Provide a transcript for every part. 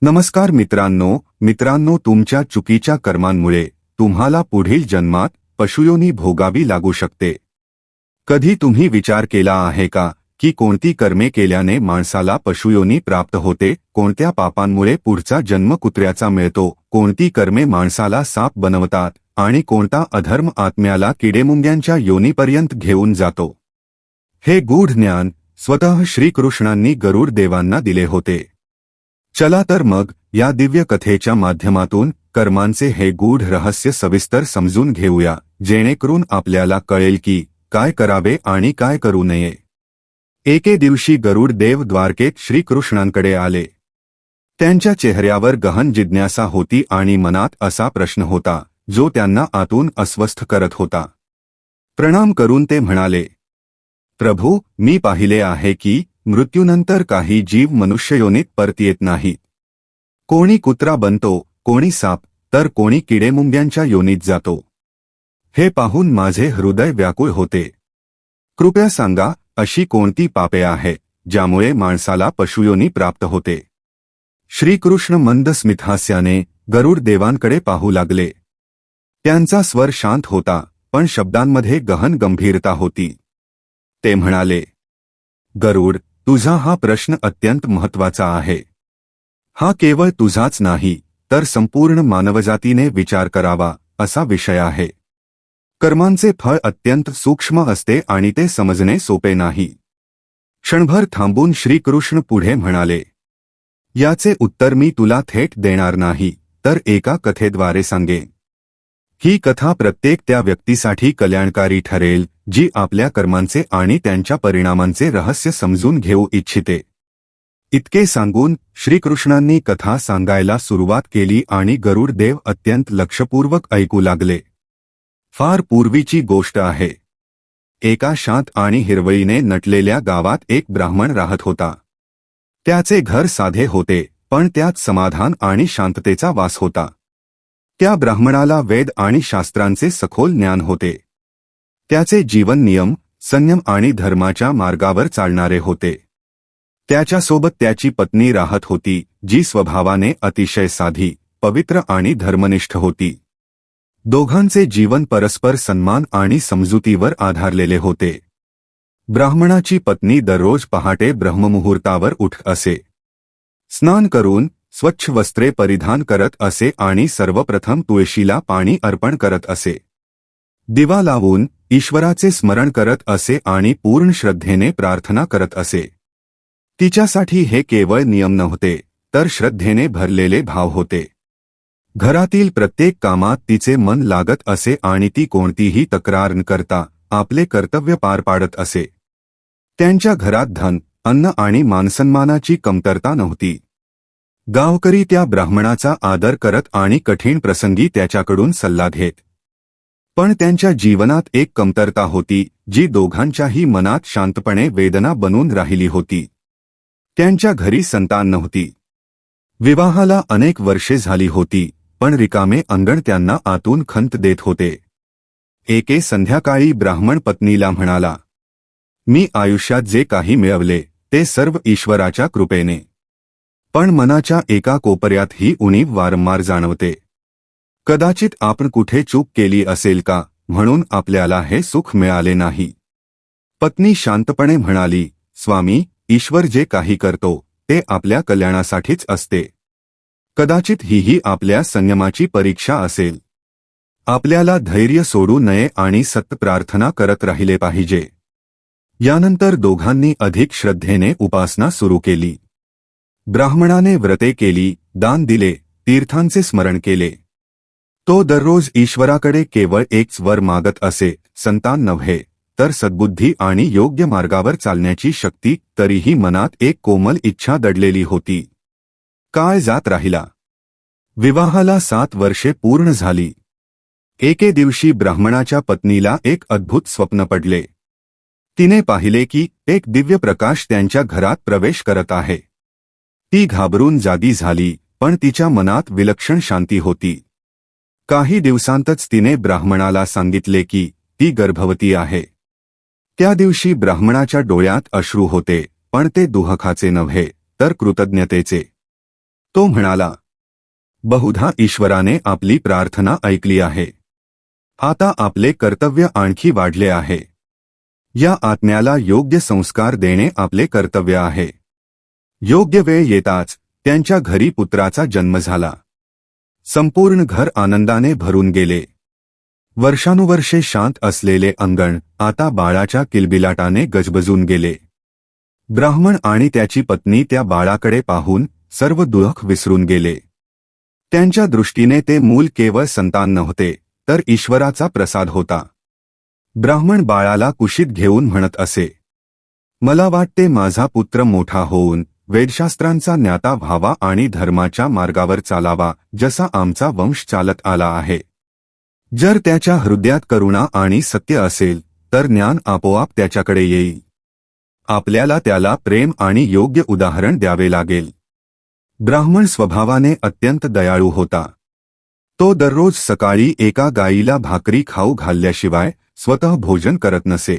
नमस्कार मित्रांनो, तुमच्या चुकीच्या कर्मांमुळे तुम्हाला पुढील जन्मात पशुयोनी भोगावी लागू शकते। कधी तुम्ही विचार केला आहे का की कोणती कर्मे केल्याने माणसाला पशुयोनी प्राप्त होते? कोणत्या पापांमुळे पुढचा जन्म कुत्र्याचा मिळतो? कोणती कर्मे माणसाला साप बनवतात आणि कोणता अधर्म आत्म्याला किडेमुंग्यांच्या योनीपर्यंत घेऊन जातो? हे गूढ ज्ञान स्वतः श्रीकृष्णांनी गरुड देवांना दिले होते। चला तर मग या दिव्य कथेच्या माध्यमातून कर्मांचे हे गूढ रहस्य सविस्तर समजून घेऊया, जेणेकरून आपल्याला कळेल की काय करावे आणि काय करू नये। एके दिवशी गरुड देव द्वारकेत श्रीकृष्णांकडे आले। त्यांच्या चेहऱ्यावर गहन जिज्ञासा होती आणि मनात असा प्रश्न होता जो त्यांना आतून अस्वस्थ करत होता। प्रणाम करून ते म्हणाले, प्रभू, मी पाहिले आहे की मृत्यूनंतर काही जीव मनुष्ययोनीत परत येत नाहीत। कोणी कुत्रा बनतो, कोणी साप, तर कोणी किडेमुंग्यांच्या योनीत जातो। हे पाहून माझे हृदय व्याकुळ होते। कृपया सांगा, अशी कोणती पापे आहे ज्यामुळे माणसाला पशुयोनी प्राप्त होते? श्रीकृष्ण मंद स्मितहास्याने गरुड देवांकडे पाहू लागले। त्यांचा स्वर शांत होता, पण शब्दांमध्ये गहन गंभीरता होती। ते म्हणाले, गरुड, तुझा हा प्रश्न अत्यंत महत्त्वाचा आहे। हा केवळ तुझाच नाही तर संपूर्ण मानवजातीने विचार करावा असा विषय आहे। कर्मांचे फळ अत्यंत सूक्ष्म असते आणि ते समजणे सोपे नाही। क्षणभर थांबून श्रीकृष्ण पुढे म्हणाले, याचे उत्तर मी तुला थेट देणार नाही, तर एका कथेद्वारे सांगेन। ही कथा प्रत्येक त्या व्यक्तीसाठी कल्याणकारी ठरेल जी आपल्या कर्मांचे आणि त्यांच्या परिणामांचे रहस्य समजून घेऊ इच्छिते। इतके सांगून श्रीकृष्णांनी कथा सांगायला सुरुवात केली आणि गरुड देव अत्यंत लक्षपूर्वक ऐकू लागले। फार पूर्वीची गोष्ट आहे। एका शांत आणि हिरवळीने नटलेल्या गावात एक ब्राह्मण राहत होता। त्याचे घर साधे होते, पण त्यात समाधान आणि शांततेचा वास होता। त्या ब्राह्मणाला वेद आणि शास्त्रांचे सखोल ज्ञान होते। त्याचे जीवन नियम, संयम आणि धर्माच्या मार्गावर चालणारे होते। त्याच्यासोबत त्याची पत्नी राहत होती, जी स्वभावाने अतिशय साधी, पवित्र आणि धर्मनिष्ठ होती। दोघांचे जीवन परस्पर सन्मान आणि समजुतीवर आधारलेले होते। ब्राह्मणाची पत्नी दररोज पहाटे ब्रह्ममुहूर्तावर उठत असे। स्नान करून स्वच्छ वस्त्रे परिधान करत असे आणि सर्वप्रथम तुळशीला पाणी अर्पण करत असे। दिवा लावून ईश्वराचे स्मरण करत असे आणि पूर्ण श्रद्धेने प्रार्थना करत असे। तिच्यासाठी हे केवळ नियम नव्हते, तर श्रद्धेने भरलेले भाव होते। घरातील प्रत्येक कामात तिचे मन लागत असे आणि ती कोणतीही तक्रार न करता आपले कर्तव्य पार पाडत असे। त्यांच्या घरात धन, अन्न आणि मानसन्मानाची कमतरता नव्हती। गावकरी त्या ब्राह्मणाचा आदर करत आणि कठीण प्रसंगी त्याच्याकडून सल्ला घेत। पण त्यांच्या जीवनात एक कमतरता होती जी दोघांच्याही मनात शांतपणे वेदना बनून राहिली होती। त्यांच्या घरी संतान नव्हती। विवाहाला अनेक वर्षे झाली होती, पण रिकामे अंगण त्यांना आतून खंत देत होते। एके संध्याकाळी ब्राह्मण पत्नीला म्हणाला, मी आयुष्यात जे काही मिळवले ते सर्व ईश्वराच्या कृपेने, पण मनाच्या एका कोपऱ्यात ही उणीव वारंवार जाणवते। कदाचित आपण कुठे चूक केली असेल का, म्हणून आपल्याला हे सुख मिळाले नाही। पत्नी शांतपणे म्हणाली, स्वामी, ईश्वर जे काही करतो ते आपल्या कल्याणासाठीच असते। कदाचित ही आपल्या संयमाची परीक्षा असेल। आपल्याला धैर्य सोडू नये आणि सतत प्रार्थना करत राहिले पाहिजे। यानंतर दोघांनी अधिक श्रद्धेने उपासना सुरू केली। ब्राह्मणाने व्रते केली, दान दिले, तीर्थांचे स्मरण केले। तो दररोज ईश्वराकडे केवळ एकच वर मागत असे, संतान नव्हे, तर सद्बुद्धी आणि योग्य मार्गावर चालण्याची शक्ती। तरीही मनात एक कोमल इच्छा दडलेली होती। काळ जात राहिला। विवाहाला 7 वर्षे पूर्ण झाली। एके दिवशी ब्राह्मणाच्या पत्नीला एक अद्भुत स्वप्न पडले। तिने पाहिले की एक दिव्य प्रकाश त्यांच्या घरात प्रवेश करत आहे। ती घाबरून जागी झाली, पण तिच्या मनात विलक्षण शांती होती। काही दिवसांतच तिने ब्राह्मणाला सांगितले की ती गर्भवती आहे। त्या दिवशी ब्राह्मणाच्या डोळ्यात अश्रू होते, पण ते दुःखाचे नव्हे, तर कृतज्ञतेचे। तो म्हणाला, बहुधा ईश्वराने आपली प्रार्थना ऐकली आहे. आता आपले कर्तव्य आणखी वाढले आहे. या आत्म्याला योग्य संस्कार देणे आपले कर्तव्य आहे. योग्य वेळ येताच त्यांच्या घरी पुत्राचा जन्म झाला. संपूर्ण घर आनंदाने भरून गेले. वर्षानुवर्षे शांत असलेले अंगण आता बाळाच्या किलबिलाटाने गजबजून गेले. ब्राह्मण आणि त्याची पत्नी त्या बाळाकडे पाहून सर्व दुःख विसरून गेले. त्यांच्या दृष्टीने ते मूल केवळ संतान नव्हते, तर ईश्वराचा प्रसाद होता. ब्राह्मण बाळाला कुशीत घेऊन म्हणत असे, मला वाटते माझा पुत्र मोठा होऊन वेदशास्त्रांचा ज्ञाता व्हावा आणि धर्माच्या मार्गावर चालावा, जसा आमचा वंश चालत आला आहे. जर त्याच्या हृदयात करुणा आणि सत्य असेल तर ज्ञान आपोआप त्याच्याकडे येईल. आपल्याला त्याला प्रेम आणि योग्य उदाहरण द्यावे लागेल. ब्राह्मण स्वभावाने अत्यंत दयाळू होता. तो दररोज सकाळी एका गायीला भाकरी खाऊ घालल्याशिवाय स्वतः भोजन करत नसे.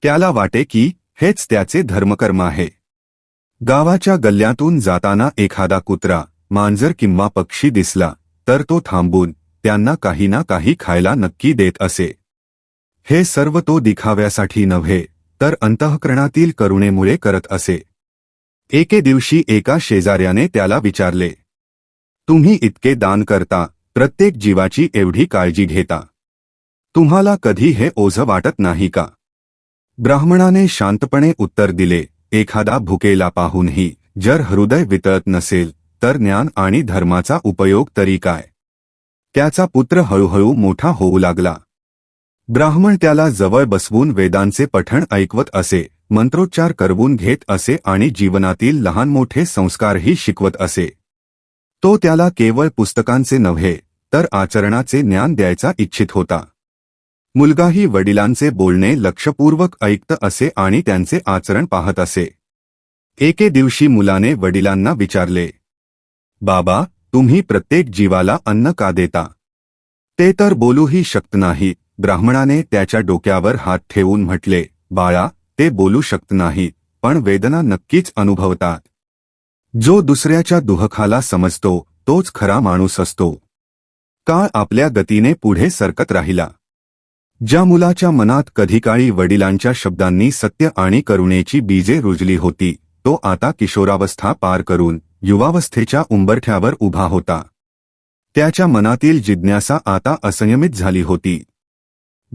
त्याला वाटे की हेच त्याचे धर्मकर्म आहे. गावाच्या गल्ल्यातून जाताना एखादा कुत्रा, मांजर किंवा पक्षी दिसला तर तो थांबून त्यांना काही ना काही खायला नक्की देत असे. हे सर्व तो दिखाव्यासाठी नव्हे, तर अंतःकरणातील करुणेमुळे करत असे. एके दिवशी एका शेजाऱ्याने त्याला विचारले, तुम्ही इतके दान करता, प्रत्येक जीवाची एवढी काळजी घेता, तुम्हाला कधी हे ओझं वाटत नाही का? ब्राह्मणाने शांतपणे उत्तर दिले, एखादा भुकेला पाहूनही जर हृदय वितळत नसेल तर ज्ञान आणि धर्माचा उपयोग तरी काय? त्याचा पुत्र हळूहळू मोठा होऊ लागला. ब्राह्मण त्याला जवळ बसवून वेदांचे पठण ऐकवत असे, मंत्रोच्चार करवून घेत असे आणि जीवनातील लहान मोठे संस्कारही शिकवत असे. तो त्याला केवळ पुस्तकांचे नव्हे, तर आचरणाचे ज्ञान द्यायचा इच्छित होता. मुलगाही वडिलांचे बोलणे लक्षपूर्वक ऐकत असे आणि त्यांचे आचरण पाहत असे. एके दिवशी मुलाने वडिलांना विचारले, बाबा, तुम्ही प्रत्येक जीवाला अन्न का देता? ते तर बोलूही शकत नाही. ब्राह्मणाने त्याच्या डोक्यावर हात ठेवून म्हटले, बाळा, ते बोलू शकत नाही, पण वेदना नक्कीच अनुभवतात. जो दुसऱ्याच्या दुःखाला समजतो तोच खरा माणूस असतो. काळ आपल्या गतीने पुढे सरकत राहिला. ज्या मुलाच्या मनात कधी काळी वडिलांच्या शब्दांनी सत्य आणि करुणेची बीजे रुजली होती, तो आता किशोरावस्था पार करून युवावस्थेच्या उंबरठ्यावर उभा होता. त्याच्या मनातील जिज्ञासा आता असंयमित झाली होती.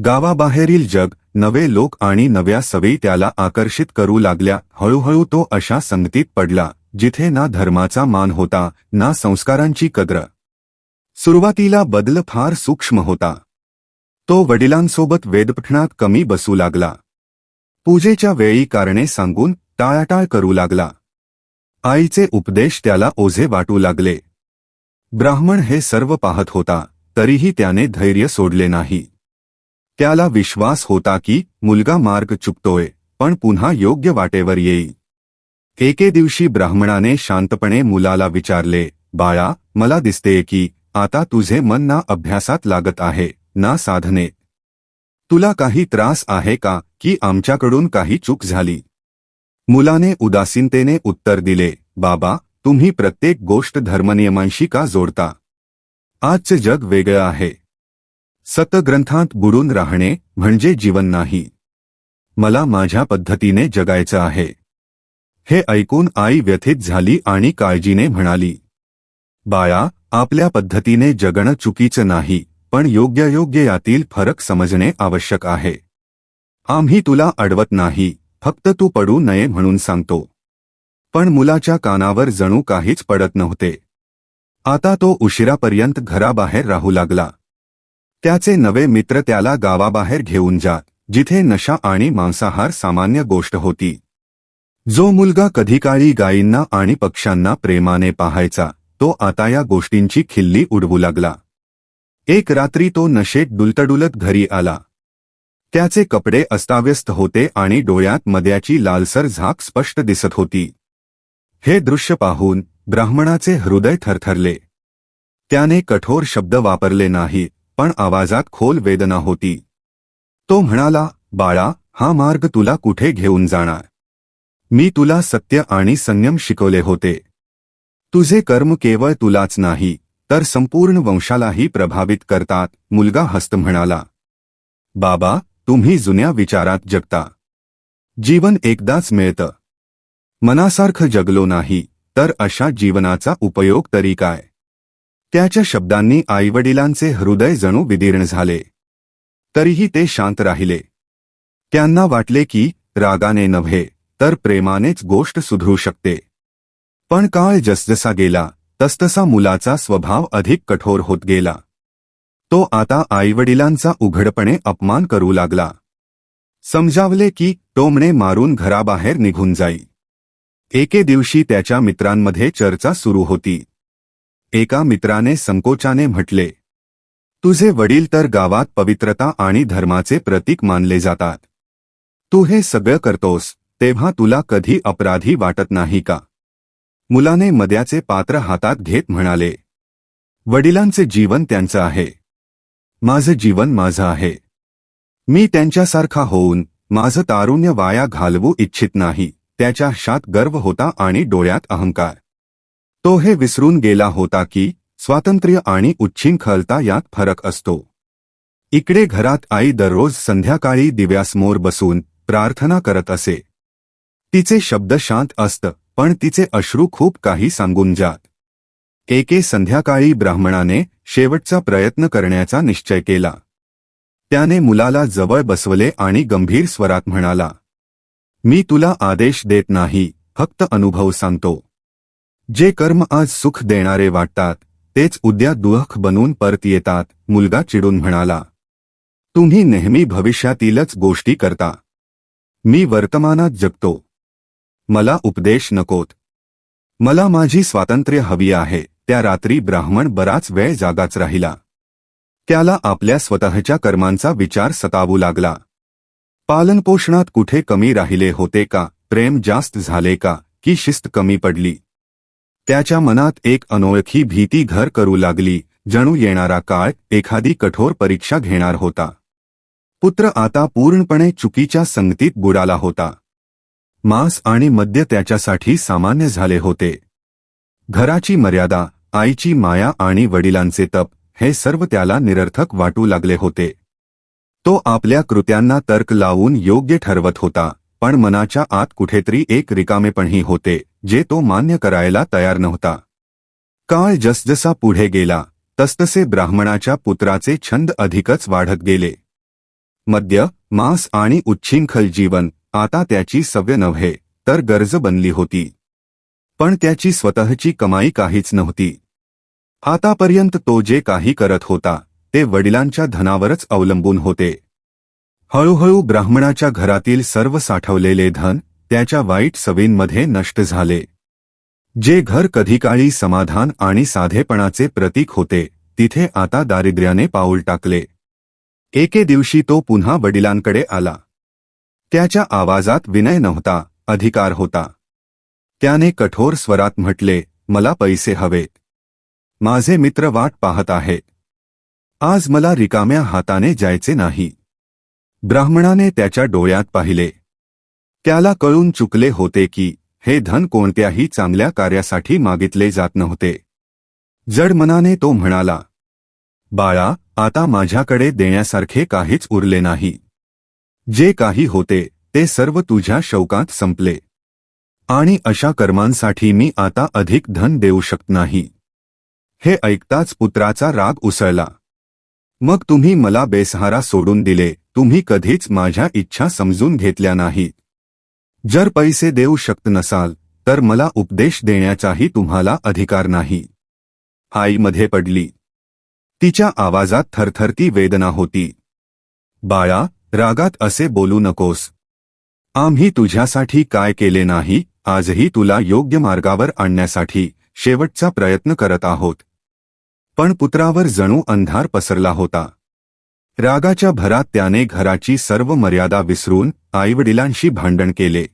गावाबाहेरील जग, नवे लोक आणि नव्या सवयी त्याला आकर्षित करू लागल्या. हळूहळू तो अशा संगतीत पडला जिथे ना धर्माचा मान होता, ना संस्कारांची कद्र. सुरुवातीला बदल फार सूक्ष्म होता. तो वडिलांसोबत वेदपठणात कमी बसू लागला. पूजेच्या वेळी कारणे सांगून टाळाटाळ करू लागला. आईचे उपदेश त्याला ओझे वाटू लागले. ब्राह्मण हे सर्व पाहत होता, तरीही त्याने धैर्य सोडले नाही. त्याला विश्वास होता की मुलगा मार्ग चुकतोय, पण पुन्हा योग्य वाटेवर येईल. एके दिवशी ब्राह्मणाने शांतपणे मुलाला विचारले, बाळा, मला दिसतेय की आता तुझे मन ना अभ्यासात लागत आहे, ना साधनेत. तुला काही त्रास आहे का, की आमच्याकडून काही चूक झाली? मुलाने उदासीनतेने उत्तर दिले, बाबा, तुम्ही प्रत्येक गोष्ट धर्मनियमांशी का जोडता? आजचे जग वेगळं आहे. सतग्रंथांत बुडून राहणे म्हणजे जीवन नाही. मला माझ्या पद्धतीने जगायचं आहे. हे ऐकून आई व्यथित झाली आणि काळजीने म्हणाली, बाळा, आपल्या पद्धतीने जगणं चुकीचं नाही, पण योग्य यातील फरक समजणे आवश्यक आहे. आम्ही तुला अडवत नाही, फक्त तू पडू नये म्हणून सांगतो. पण मुलाच्या कानावर जणू काहीच पडत नव्हते. आता तो उशिरापर्यंत घराबाहेर राहू लागला. त्याचे नवे मित्र त्याला गावाबाहेर घेऊन जात, जिथे नशा आणि मांसाहार सामान्य गोष्ट होती. जो मुलगा कधीकाळी गायींना आणि पक्ष्यांना प्रेमाने पाहायचा, तो आता या गोष्टींची खिल्ली उडवू लागला. एक रात्री तो नशेत डुलतडुलत घरी आला. त्याचे कपडे अस्ताव्यस्त होते आणि डोळ्यात मद्याची लालसर झाक स्पष्ट दिसत होती. हे दृश्य पाहून ब्राह्मणाचे हृदय थरथरले. त्याने कठोर शब्द वापरले नाहीत, पण आवाजात खोल वेदना होती. तो म्हणाला, बाळा, हा मार्ग तुला कुठे घेऊन जाणार? मी तुला सत्य आणि संयम शिकवले होते. तुझे कर्म केवळ तुलाच नाही तर संपूर्ण वंशालाही प्रभावित करतात. मुलगा हस्त म्हणाला, बाबा, तुम्ही जुन्या विचारात जगता. जीवन एकदाच मिळतं. मनासारखं जगलो नाही तर अशा जीवनाचा उपयोग तरी काय? त्याच्या शब्दांनी आईवडिलांचे हृदय जणू विदीर्ण झाले. तरीही ते शांत राहिले. त्यांना वाटले की रागाने नव्हे तर प्रेमानेच गोष्ट सुधरू शकते. पण काळ जसजसा गेला तसतसा मुलाचा स्वभाव अधिक कठोर होत गेला. तो आता आईवडिलांचा उघडपणे अपमान करू लागला. समजावले की टोमणे मारून घराबाहेर निघून जाई. एके दिवशी त्याच्या मित्रांमध्ये चर्चा सुरू होती. एका मित्राने संकोचाने म्हटले, तुझे वडील तर गावात पवित्रता आणि धर्माचे प्रतीक मानले जातात. तू हे सगळं करतोस तेव्हा तुला कधी अपराधी वाटत नाही का? मुलाने मद्याचे पात्र हातात घेत म्हणाले, वडिलांचे जीवन त्यांचं आहे. माझं जीवन माझं आहे. मी त्यांच्यासारखा होऊन माझं तारुण्य वाया घालवू इच्छित नाही. त्याच्या शात गर्व होता आणि डोळ्यात अहंकार. तो हे विसरून गेला होता की स्वातंत्र्य आणि उच्छृंखलता यात फरक असतो. इकडे घरात आई दररोज संध्याकाळी दिव्यासमोर बसून प्रार्थना करत असे. तिचे शब्द शांत असत पण तिचे अश्रू खूप काही सांगून जात. एके संध्याकाळी ब्राह्मणाने शेवटचा प्रयत्न करण्याचा निश्चय केला. त्याने मुलाला जवळ बसवले आणि गंभीर स्वरात म्हणाला, मी तुला आदेश देत नाही, फक्त अनुभव सांगतो. जे कर्म आज सुख देणारे वाटतात तेच उद्या दुःख बनून परत येतात. मुलगा चिडून म्हणाला, तुम्ही नेहमी भविष्यातीलच गोष्टी करता. मी वर्तमानात जगतो. मला उपदेश नकोत. मला माझी स्वातंत्र्य हवी आहे. त्या रात्री ब्राह्मण बराच वेळ जागाच राहिला. त्याला आपल्या स्वतःच्या कर्मांचा विचार सतावू लागला. पालनपोषणात कुठे कमी राहिले होते का? प्रेम जास्त झाले का? की शिस्त कमी पडली? त्याच्या मनात एक अनोळखी भीती घर करू लागली, जणू येणारा काळ एखादी कठोर परीक्षा घेणार होता. पुत्र आता पूर्णपणे चुकीच्या संगतीत बुडाला होता. मांस आणि मद्य त्याच्यासाठी सामान्य झाले होते. घराची मर्यादा, आईची माया आणि वडिलांचे तप हे सर्व त्याला निरर्थक वाटू लागले होते. तो आपल्या कृत्यांना तर्क लावून योग्य ठरवत होता, पण मनाच्या आत कुठेतरी एक रिकामेपणही होते जे तो मान्य करायला तयार नव्हता. काळ जसजसा पुढे गेला तसतसे ब्राह्मणाच्या पुत्राचे छंद अधिकच वाढत गेले. मद्य, मांस आणि उच्छृंखल जीवन आता त्याची सवय नव्हे तर गरज बनली होती. पण त्याची स्वतःची कमाई काहीच नव्हती. आतापर्यंत तो जे काही करत होता ते वडिलांच्या धनावरच अवलंबून होते. हळूहळू ब्राह्मणाच्या घरातील सर्व साठवलेले धन त्याच्या वाईट सवयींमध्ये नष्ट झाले. जे घर कधीकाळी समाधान आणि साधेपणाचे प्रतीक होते तिथे आता दारिद्र्याने पाऊल टाकले. एके दिवशी तो पुन्हा वडिलांकडे आला. त्याच्या आवाजात विनय नव्हता, अधिकार होता. त्याने कठोर स्वरात म्हटले, मला पैसे हवेत. माझे मित्र वाट पाहत आहेत. आज मला रिकाम्या हाताने जायचे नाही. ब्राह्मणाने त्याच्या डोळ्यात पाहिले. त्याला कळून चुकले होते की हे धन कोणत्याही चांगल्या कार्यासाठी मागितले जात नव्हते. जड मनाने तो म्हणाला, बाळा, आता माझ्याकडे देण्यासारखे काहीच उरले नाही. जे काही होते ते सर्व तुझ्या शौकात संपले. आणि अशा कर्मांसाठी मी आता अधिक धन देऊ शकत नाही. हे ऐकताच पुत्राचा राग उसळला. मग तुम्ही मला बेसहारा सोडून दिले. तुम्ही कधीच माझ्या इच्छा समजून घेतल्या नाहीत. जर पैसे देऊ शकत नसाल तर मला उपदेश देण्याचाही तुम्हाला अधिकार नाही. आई मध्ये पडली. तिच्या आवाजात थरथरती वेदना होती. बाळा, रागात असे बोलू नकोस. आम्ही तुझ्यासाठी काय केले नाही, आजही तुला योग्य मार्गावर आणण्यासाठी शेवटचा प्रयत्न करत आहोत. पण पुत्रावर जणू अंधार पसरला होता. रागाच्या भरात त्याने घराची सर्व मर्यादा विसरून आईवडिलांशी भांडण केले.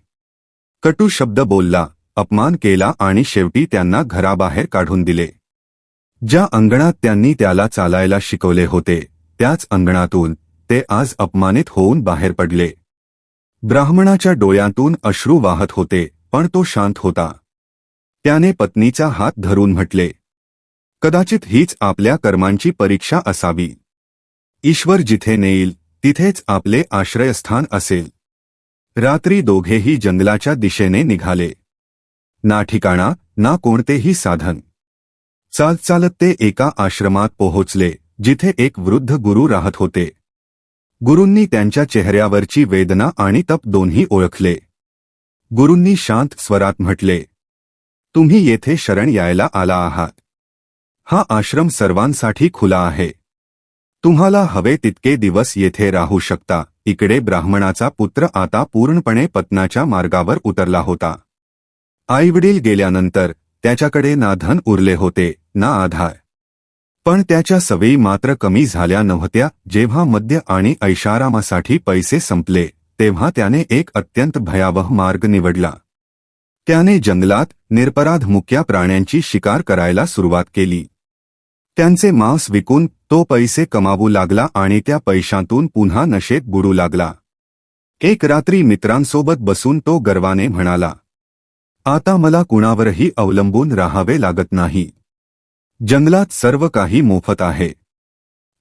कटू शब्द बोलला, अपमान केला आणि शेवटी त्यांना घराबाहेर काढून दिले. ज्या अंगणात त्यांनी त्याला चालायला शिकवले होते त्याच अंगणातून ते आज अपमानित होऊन बाहेर पडले. ब्राह्मणाच्या डोळ्यातून अश्रू वाहत होते पण तो शांत होता. त्याने पत्नीचा हात धरून म्हटले, कदाचित हीच आपल्या कर्मांची परीक्षा असावी. ईश्वर जिथे नेईल तिथेच आपले आश्रयस्थान असेल. रात्री दोघेही जंगलाच्या दिशेने निघाले. ना ठिकाणा ना कोणतेही साधन. चालत चालत ते एका आश्रमात पोहोचले जिथे एक वृद्ध गुरु राहत होते. गुरूंनी त्यांच्या चेहऱ्यावरची वेदना आणि तप दोन्ही ओळखले. गुरूंनी शांत स्वरात म्हटले, तुम्ही येथे शरण यायला आला आहात. हा आश्रम सर्वांसाठी खुला आहे. तुम्हाला हवे तितके दिवस येथे राहू शकता. इकडे ब्राह्मणाचा पुत्र आता पूर्णपणे पतनाच्या मार्गावर उतरला होता. आईवडील गेल्यानंतर त्याच्याकडे ना धन उरले होते ना आधार. पण त्याच्या सवयी मात्र कमी झाल्या नव्हत्या. जेव्हा मद्य आणि ऐशारामासाठी पैसे संपले तेव्हा त्याने एक अत्यंत भयावह मार्ग निवडला. त्याने जंगलात निरपराध मुक्या प्राण्यांची शिकार करायला सुरुवात केली. त्यांचे मांस विकून तो पैसे कमावू लागला आणि त्या पैशांतून पुन्हा नशेत बुडू लागला. एक रात्री मित्रांसोबत बसून तो गर्वाने म्हणाला, आता मला कुणावरही अवलंबून राहावे लागत नाही. जंगलात सर्व काही मोफत आहे.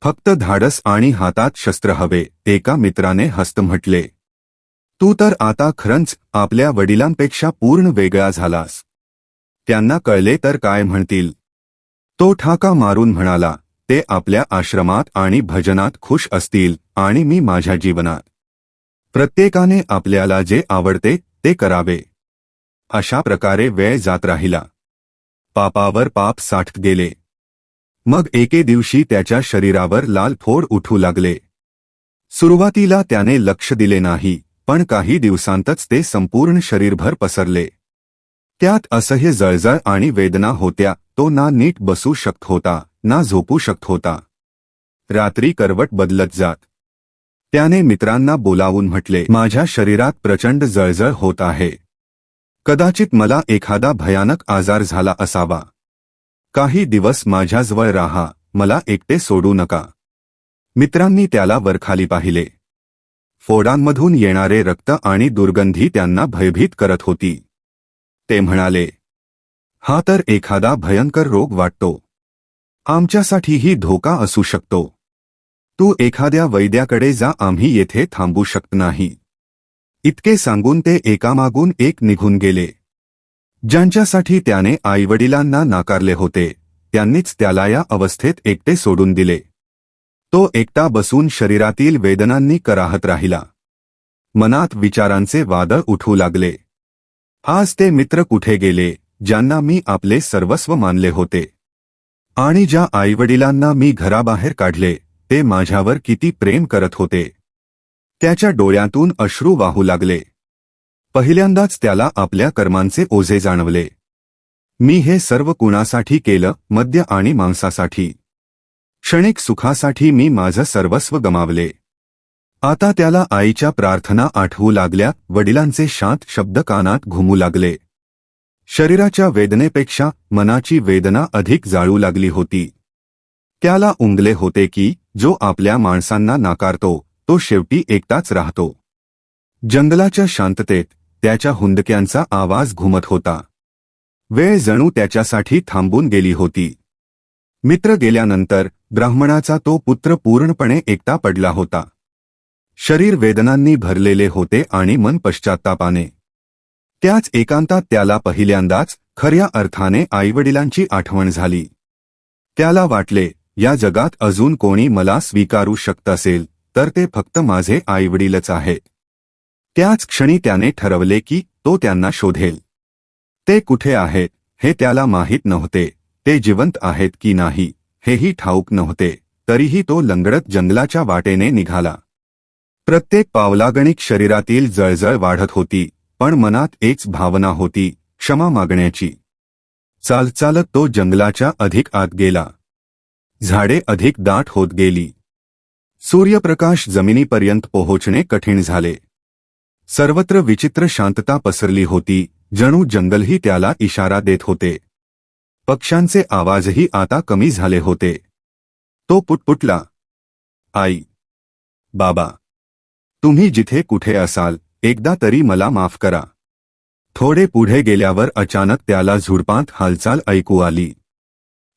फक्त धाडस आणि हातात शस्त्र हवे. एका मित्राने हस्त म्हटले, तू तर आता खरंच आपल्या वडिलांपेक्षा पूर्ण वेगळा झालास. त्यांना कळले तर काय म्हणतील. तो ठाका मारून म्हणाला, ते आपल्या आश्रमात आणि भजनात खुश असतील आणि मी माझ्या जीवनात. प्रत्येकाने आपल्याला जे आवडते ते करावे. अशा प्रकारे वेळ जात राहिला. पापावर पाप साठत गेले. मग एके दिवशी त्याच्या शरीरावर लाल फोड उठू लागले. सुरुवातीला त्याने लक्ष दिले नाही, पण काही दिवसांतच ते संपूर्ण शरीरभर पसरले. त्यात असह्य जळजळ आणि वेदना होत्या. तो ना नीट बसू शकत होता ना झोपू शकत होता. रात्री करवट बदलत जात. त्याने मित्रांना बोलावून म्हटले, माझ्या शरीरात प्रचंड जळजळ होत आहे. कदाचित मला एखादा भयानक आजार झाला असावा. काही दिवस माझ्याजवळ राहा, मला एकटे सोडू नका. मित्रांनी त्याला वरखाली पाहिले. फोडांमधून येणारे रक्त आणि दुर्गंधी त्यांना भयभीत करत होती. ते म्हणाले, हा तर एखादा भयंकर रोग वाटतो. आमच्यासाठीही धोका असू शकतो. तू एखाद्या वैद्याकडे जा, आम्ही येथे थांबू शकत नाही. इतके सांगून ते एकामागून एक निघून गेले. ज्यांच्यासाठी त्याने आईवडिलांना नाकारले होते त्यांनीच त्याला या अवस्थेत एकटे सोडून दिले. तो एकटा बसून शरीरातील वेदनांनी कराहत राहिला. मनात विचारांचे वादळ उठू लागले. आज ते मित्र कुठे गेले ज्यांना मी आपले सर्वस्व मानले होते? आणि ज्या आईवडिलांना मी घराबाहेर काढले ते माझ्यावर किती प्रेम करत होते? त्याच्या डोळ्यातून अश्रू वाहू लागले. पहिल्यांदाच त्याला आपल्या कर्मांचे ओझे जाणवले. मी हे सर्व कुणासाठी केलं? मद्य आणि मांसासाठी. क्षणिक सुखासाठी मी माझं सर्वस्व गमावले. आता त्याला आईच्या प्रार्थना आठवू लागल्या. वडिलांचे शांत शब्द कानात घुमू लागले. शरीराच्या वेदनेपेक्षा मनाची वेदना अधिक जाळू लागली होती. त्याला उमगले होते की जो आपल्या माणसांना नाकारतो तो शेवटी एकटाच राहतो. जंगलाच्या शांततेत त्याच्या हुंदक्यांचा आवाज घुमत होता. वेळ जणू त्याच्यासाठी थांबून गेली होती. मित्र गेल्यानंतर ब्राह्मणाचा तो पुत्र पूर्णपणे एकटा पडला होता. शरीर वेदनांनी भरलेले होते आणि मन पश्चात्तापाने. त्याच एकांतात त्याला पहिल्यांदाच खऱ्या अर्थाने आईवडिलांची आठवण झाली. त्याला वाटले, या जगात अजून कोणी मला स्वीकारू शकत असेल तर ते फक्त माझे आईवडीलच आहेत. त्याच क्षणी त्याने ठरवले की तो त्यांना शोधेल. ते कुठे आहेत हे त्याला माहीत नव्हते. ते जिवंत आहेत की नाही हेही ठाऊक नव्हते. तरीही तो लंगडत जंगलाच्या वाटेने निघाला. प्रत्येक पावलागणिक शरीरातील जळजळ वाढत होती, पण मनात एकच भावना होती, क्षमा मागण्याची. चालत तो जंगलाच्या अधिक आत गेला. झाडे अधिक दाट होत गेली. सूर्यप्रकाश जमिनीपर्यंत पोहोचणे कठीण झाले. सर्वत्र विचित्र शांतता पसरली होती, जणू जंगलही त्याला इशारा देत होते. पक्ष्यांचे आवाजही आता कमी झाले होते. तो पुटपुटला, आई, बाबा, तुम्ही जिथे कुठे असाल एकदा तरी मला माफ करा. थोडे पुढे गेल्यावर अचानक त्याला झुडपात हालचाल ऐकू आली.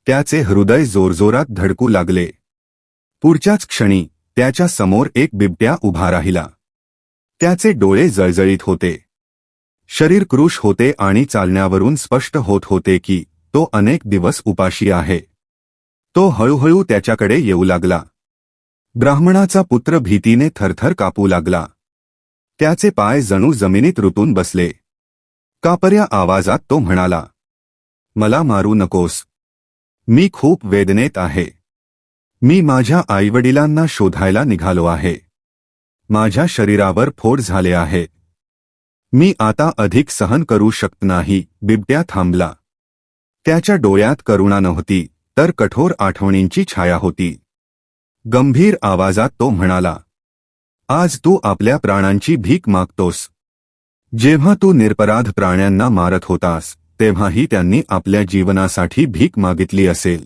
त्याचे हृदय जोरजोरात धडकू लागले. पुढच्याच क्षणी त्याच्या समोर एक बिबट्या उभा राहिला. त्याचे डोळे जळजळीत होते. शरीर कृश होते आणि चालण्यावरून स्पष्ट होत होते की तो अनेक दिवस उपाशी आहे. तो हळूहळू त्याच्याकडे येऊ लागला. ब्राह्मणाचा पुत्र भीतीने थरथर कापू लागला. त्याचे पाय जणू जमिनीत रुतून बसले. कापऱ्या आवाजात तो म्हणाला, मला मारू नकोस. मी खूप वेदनेत आहे. मी माझ्या आईवडिलांना शोधायला निघालो आहे. माझ्या शरीरावर फोड झाले आहे. मी आता अधिक सहन करू शकत नाही. बिबट्या थांबला. त्याच्या डोळ्यात करुणा नव्हती, तर कठोर आठवणींची छाया होती. गंभीर आवाजात तो म्हणाला, आज तू आपल्या प्राणांची भीक मागतोस. जेव्हा तू निरपराध प्राण्यांना मारत होतास तेव्हाही त्यांनी आपल्या जीवनासाठी भीक मागितली असेल.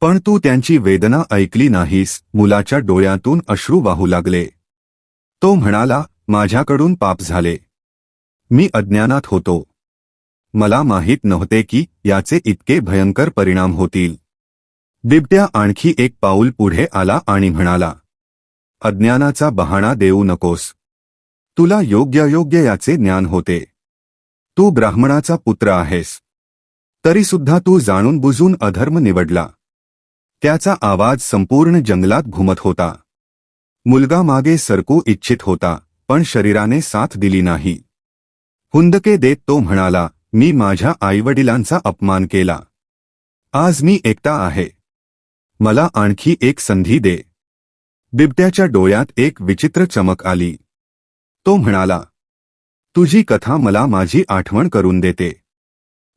पण तू त्यांची वेदना ऐकली नाहीस. मुलाच्या डोळ्यातून अश्रू वाहू लागले. तो म्हणाला, माझ्याकडून पाप झाले. मी अज्ञानात होतो. मला माहीत नव्हते की याचे इतके भयंकर परिणाम होतील. बिबट्या आणखी एक पाऊल पुढे आला आणि म्हणाला, अज्ञानाचा बहाणा देऊ नकोस. तुला योग्य याचे ज्ञान होते. तू ब्राह्मणाचा पुत्र आहेस. तरीसुद्धा तू जाणून बुजून अधर्म निवडला. त्याचा आवाज संपूर्ण जंगलात घुमत होता. मुलगा मागे सरकू इच्छित होता, पण शरीराने साथ दिली नाही. हुंदके देत तो म्हणाला, मी माझ्या आईवडिलांचा अपमान केला. आज मी एकटा आहे. मला आणखी एक संधी दे. बिबट्याच्या डोळ्यात एक विचित्र चमक आली. तो म्हणाला, तुझी कथा मला माझी आठवण करून देते.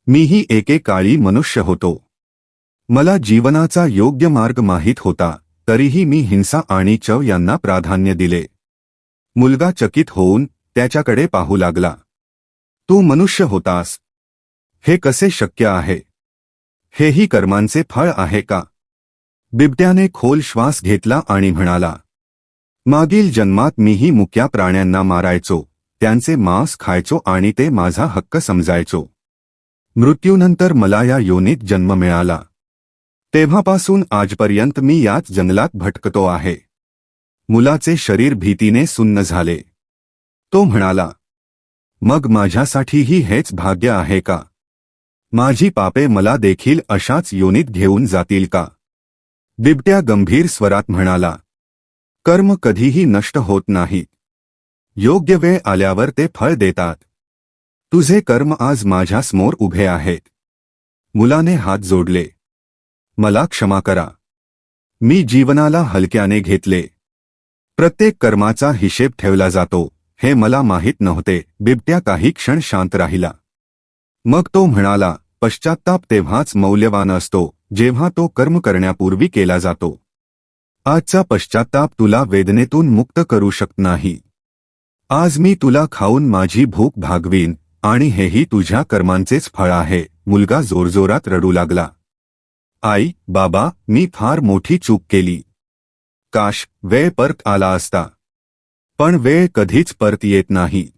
मीही एकेकाळी मनुष्य होतो. मला जीवनाचा योग्य मार्ग माहीत होता, तरीही मी हिंसा आणि चव यांना प्राधान्य दिले. मुलगा चकित होऊन त्याच्याकडे पाहू लागला. तू मनुष्य होतास. हे कसे शक्य आहे? हेही कर्मांचे फळ आहे का? बिबट्याने खोल श्वास घेतला आणि म्हणाला, मागील जन्मात मीही मुक्या प्राण्यांना मारायचो, त्यांचे मांस खायचो आणि ते माझा हक्क समजायचो. मृत्यूनंतर मला या योनीत जन्म मिळाला. तेव्हापासून आजपर्यंत मी याच जंगलात भटकतो आहे. मुलाचे शरीर भीतीने सुन्न झाले. तो म्हणाला, मग माझ्यासाठीही हेच भाग्य आहे का? माझी पापे मला देखील अशाच योनीत घेऊन जातील का? बिबट्या गंभीर स्वरात म्हणाला, कर्म कधीही नष्ट होत नाहीत. योग्य वेळ आल्यावर ते फळ देतात. तुझे कर्म आज माझ्यासमोर उभे आहेत. मुलाने हात जोडले. मला क्षमा करा. मी जीवनाला हलक्याने घेतले. प्रत्येक कर्माचा हिशेब ठेवला जातो हे मला माहीत नव्हते. बिबट्या काही क्षण शांत राहिला. मग तो म्हणाला, पश्चात्ताप तेव्हाच मौल्यवान असतो जेव्हा तो कर्म करण्यापूर्वी केला जातो. आजचा पश्चात्ताप तुला वेदनेतून मुक्त करू शकत नाही. आज मी तुला खाऊन माझी भूक भागवीन आणि हेही तुझ्या कर्मांचेच फळ आहे. मुलगा जोरजोरात रडू लागला. आई, बाबा, मी फार मोठी चूक केली. काश वेळ परत आला असता. पण वेळ कधीच परत येत नाही.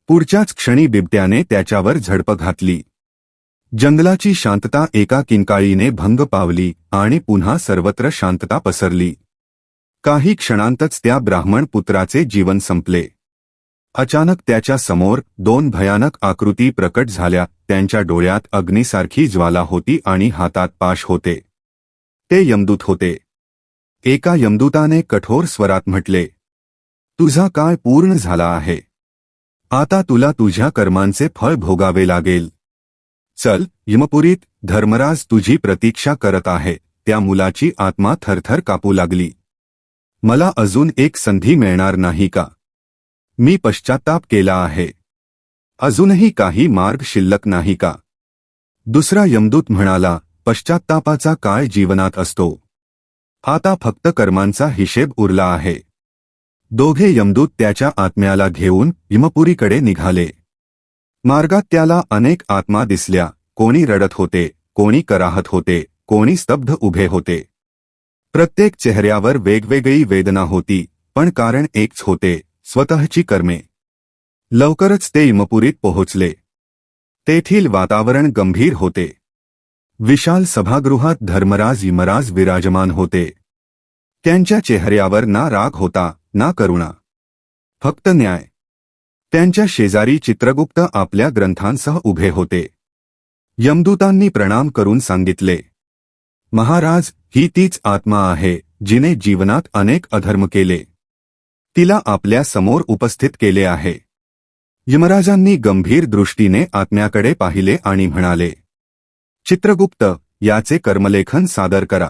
पुढच्याच क्षणी बिबट्याने त्याच्यावर झडप घातली. जंगलाची शांतता एका किंकाळीने भंग पावली आणि पुन्हा सर्वत्र शांतता पसरली. काही क्षणांतच त्या ब्राह्मण पुत्राचे जीवन संपले. अचानक त्याच्या समोर दोन भयानक आकृती प्रकट झाल्या. त्यांच्या डोळ्यात अग्नीसारखी ज्वाला होती आणि हातात पाश होते. ते यमदूत होते. एका यमदूताने कठोर स्वरात म्हटले, तुझा काळ पूर्ण झाला आहे. आता तुला तुझ्या कर्मांचे फळ भोगावे लागेल. चल यमपुरीत, धर्मराज तुझी प्रतीक्षा करत आहे. त्या मुलाची आत्मा थरथर कापू लागली. मला अजून एक संधी मिळणार नाही का? मी पश्चात्ताप केला आहे. अजूनही काही मार्ग शिल्लक नाही का? दुसरा यमदूत म्हणाला, पश्चात्तापाचा काळ जीवनात असतो. आता फक्त कर्मांचा हिशेब उरला आहे. दोघे यमदूत त्याच्या आत्म्याला घेऊन यमपुरीकडे निघाले. मार्गात त्याला अनेक आत्मा दिसल्या. कोणी रडत होते, कोणी कराहत होते, कोणी स्तब्ध उभे होते. प्रत्येक चेहऱ्यावर वेगवेगळी वेदना होती, पण कारण एकच होते, स्वतःची कर्मे. लवकरच ते यमपुरीत पोहोचले. तेथील वातावरण गंभीर होते. विशाल सभागृहात धर्मराज यमराज विराजमान होते. त्यांच्या चेहऱ्यावर ना राग होता ना करुणा, फक्त न्याय. त्यांच्या शेजारी चित्रगुप्त आपल्या ग्रंथांसह उभे होते. यमदूतांनी प्रणाम करून सांगितले, महाराज, ही तीच आत्मा आहे जिने जीवनात अनेक अधर्म केले. तिला आपल्या समोर उपस्थित केले आहे. यमराजांनी गंभीर दृष्टीने आत्म्याकडे पाहिले आणि म्हणाले, चित्रगुप्त, याचे कर्मलेखन सादर करा.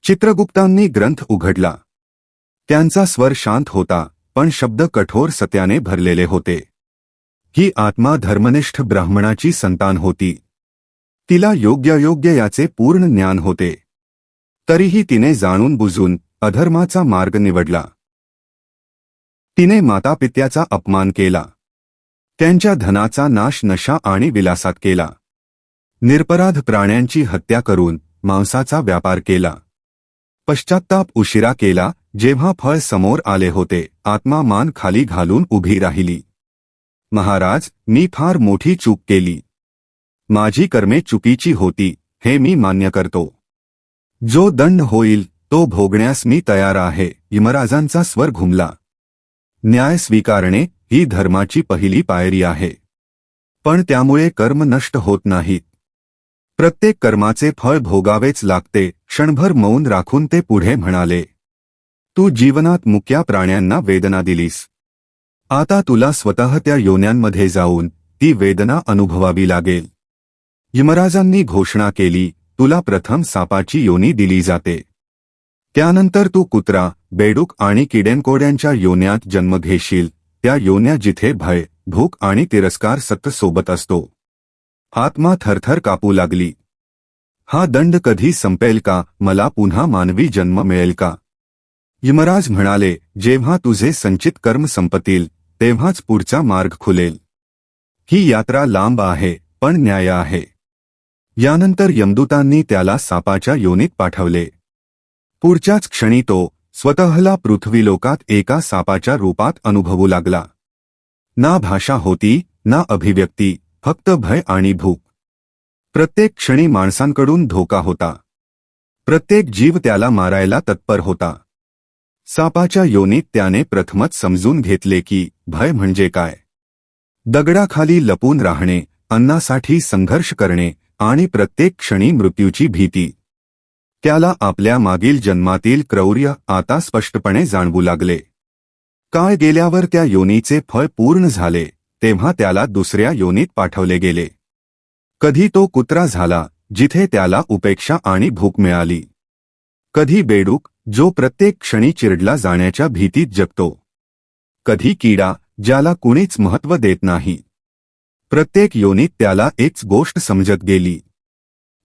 चित्रगुप्तांनी ग्रंथ उघडला. त्यांचा स्वर शांत होता, पण शब्द कठोर सत्याने भरलेले होते. ही आत्मा धर्मनिष्ठ ब्राह्मणाची संतान होती. तिला योग्य याचे पूर्ण ज्ञान होते. तरीही तिने जाणून बुजून अधर्माचा मार्ग निवडला. तिने मातापित्याचा अपमान केला. त्यांच्या धनाचा नाश नशा आणि विलासात केला. निरपराध प्राण्यांची हत्या करून मांसाचा व्यापार केला. पश्चात्ताप उशिरा केला. जेव्हा फळ समोर आले होते, आत्मा मान खाली घालून उभी राहिली. महाराज, मी फार मोठी चूक केली. माझी कर्मे चुकीची होती, हे मी मान्य करतो. जो दंड होईल तो भोगण्यास मी तयार आहे. यमराजांचा स्वर घुमला. न्याय स्वीकारणे ही धर्माची पहिली पायरी आहे. पण त्यामुळे कर्म नष्ट होत नाहीत. प्रत्येक कर्माचे फळ भोगावेच लागते. क्षणभर मौन राखून ते पुढे म्हणाले, तू जीवनात मुक्या प्राण्यांना वेदना दिलीस. आता तुला स्वतः त्या योन्यांमध्ये जाऊन ती वेदना अनुभवावी लागेल. यमराजांनी घोषणा केली, तुला प्रथम सापाची योनी दिली जाते. त्यानंतर तू कुत्रा, बेडूक आणि किडेनकोड्यांच्या योन्यात जन्म घेशील. त्या योन्या जिथे भय, भूक आणि तिरस्कार सतत सोबत असतो. आत्मा थरथर कापू लागली. हा दंड कधी संपेल का? मला पुन्हा मानवी जन्म मिळेल का? यमराज म्हणाले, जेव्हा तुझे संचित कर्म संपतील तेव्हाच पुढचा मार्ग खुलेल. ही यात्रा लांब आहे, पण न्याय आहे. यानंतर यमदूतांनी त्याला सापाच्या योनीत पाठवले. पुढच्याच क्षणी तो स्वतःला पृथ्वीलोकात एका सापाच्या रूपात अनुभवू लागला. ना भाषा होती, ना अभिव्यक्ती, फक्त भय आणि भूक. प्रत्येक क्षणी माणसांकडून धोका होता. प्रत्येक जीव त्याला मारायला तत्पर होता. सापाच्या योनीत त्याने प्रथमच समजून घेतले की भय म्हणजे काय. दगडाखाली लपून राहणे, अन्नासाठी संघर्ष करणे आणि प्रत्येक क्षणी मृत्यूची भीती. त्याला आपल्या मागील जन्मातील क्रौर्य आता स्पष्टपणे जाणवू लागले. काळ गेल्यावर त्या योनीचे फळ पूर्ण झाले, तेव्हा त्याला दुसऱ्या योनीत पाठवले गेले. कधी तो कुत्रा झाला, जिथे त्याला उपेक्षा आणि भूक मिळाली. कधी बेडूक, जो प्रत्येक क्षणी चिरडला जाण्याच्या भीतीत जगतो. कधी किडा, ज्याला कुणीच महत्त्व देत नाही. प्रत्येक योनीत त्याला एकच गोष्ट समजत गेली,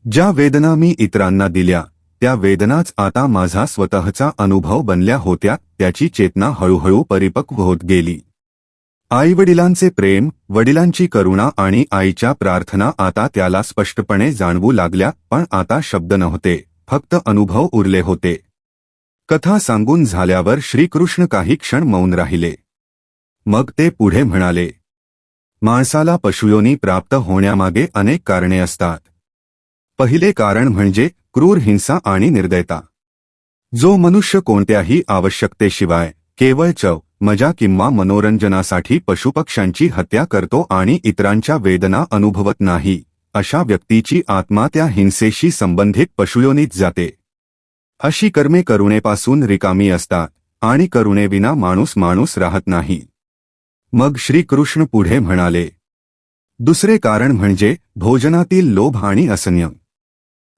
ज्या वेदना मी इतरांना दिल्या त्या वेदनाच आता माझा स्वतःचा अनुभव बनल्या होत्या. त्याची चेतना हळूहळू परिपक्व होत गेली. आईवडिलांचे प्रेम, वडिलांची करुणा आणि आईच्या प्रार्थना आता त्याला स्पष्टपणे जाणवू लागल्या. पण आता शब्द नव्हते, फक्त अनुभव उरले होते. कथा सांगून झाल्यावर श्रीकृष्ण काही क्षण मौन राहिले. मग ते पुढे म्हणाले, माणसाला पशुयोनी प्राप्त होण्यामागे अनेक कारणे असतात. पहिले कारण म्हणजे क्रूर हिंसा आणि निर्दयता. जो मनुष्य कोणत्याही आवश्यकतेशिवाय केवळ चव, मजा किंवा मनोरंजनासाठी पशुपक्ष्यांची हत्या करतो आणि इतरांच्या वेदना अनुभवत नाही, अशा व्यक्तीची आत्मा त्या हिंसेशी संबंधित पशुयोनीत जाते. अशी कर्मे करुणेपासून रिकामी असतात आणि करुणेविना माणूस राहत नाही. मग श्रीकृष्ण पुढे म्हणाले, दुसरे कारण म्हणजे भोजनातील लोभ आणि असंयम.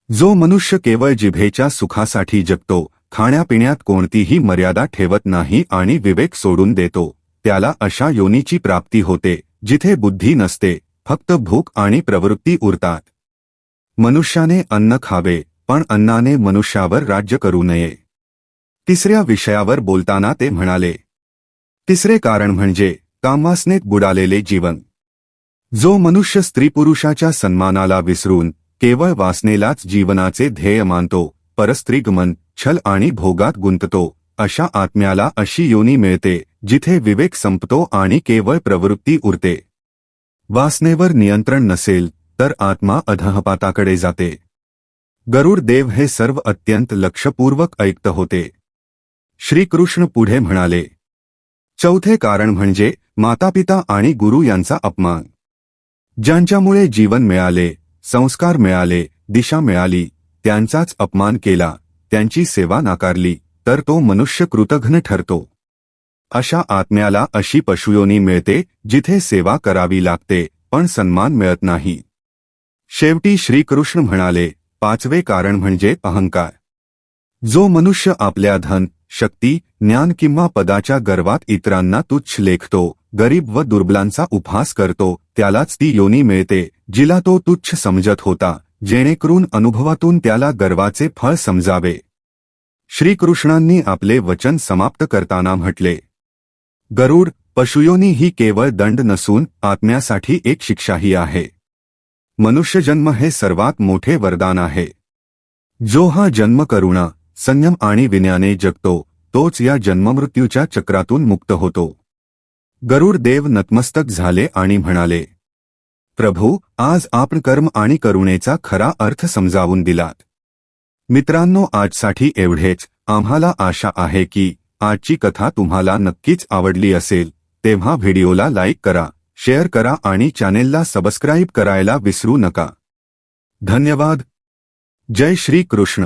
जो मनुष्य केवळ जिभेच्या सुखासाठी जगतो, खाण्यापिण्यात कोणतीही मर्यादा ठेवत नाही आणि विवेक सोडून देतो, त्याला अशा योनीची प्राप्ती होते जिथे बुद्धी नसते, फक्त भूक आणि प्रवृत्ती उरतात. मनुष्याने अन्न खावे, पण अन्नाने मनुष्यावर राज्य करू नये. तिसऱ्या विषयावर बोलताना ते म्हणाले, तिसरे कारण म्हणजे कामवासनेत बुडालेले जीवन. जो मनुष्य स्त्रीपुरुषाच्या सन्मानाला विसरून केवळ वासनेलाच जीवनाचे ध्येय मानतो, परस्त्रीगमन, छल आणि भोगात गुंततो, अशा आत्म्याला अशी योनी मिळते जिथे विवेक संपतो आणि केवळ प्रवृत्ती उरते. वासनेवर नियंत्रण नसेल तर आत्मा अधःपाताकडे जाते. गरुड देव हे सर्व अत्यंत लक्षपूर्वक ऐकत होते. श्रीकृष्ण पुढे म्हणाले, चौथे कारण म्हणजे मातापिता आणि गुरु यांचा अपमान. ज्यांच्यामुळे जीवन मिळाले, संस्कार मिळाले, दिशा मिळाली, त्यांचाच अपमान केला, त्यांची सेवा नाकारली, तर तो मनुष्य कृतघ्न ठरतो. अशा आत्म्याला अशी पशुयोनी मिळते जिथे सेवा करावी लागते पण सन्मान मिळत नाही. शेवटी श्रीकृष्ण म्हणाले, पाचवे कारण म्हणजे अहंकार. जो मनुष्य आपल्या धन, शक्ती, ज्ञान किंवा पदाच्या गर्वात इतरांना तुच्छ लेखतो, गरीब व दुर्बलांचा उपहास करतो, त्यालाच ती योनी मिळते जिला तो तुच्छ समजत होता, जेणेकरून अनुभवातून त्याला गर्वाचे फळ समजावे. श्रीकृष्णांनी आपले वचन समाप्त करताना म्हटले, गरुड, पशुयोनी ही केवळ दंड नसून आत्म्यासाठी एक शिक्षाही आहे. मनुष्यजन्म हे सर्वात मोठे वरदान आहे. जो हा जन्म करुणा, संयम आणि विनयाने जगतो, तोच या जन्ममृत्यूच्या चक्रातून मुक्त होतो. गरुड देव नतमस्तक झाले आणि म्हणाले, प्रभू, आज आपण कर्म आणि करुणेचा खरा अर्थ समजावून दिलात. मित्रांनो, आजसाठी एवढेच. आम्हाला आशा आहे की आजची कथा तुम्हाला नक्कीच आवडली असेल. तेव्हा व्हिडिओला लाईक करा, शेअर करा आणि चॅनेलला सबस्क्राईब करायला विसरू नका. धन्यवाद. जय श्री कृष्ण.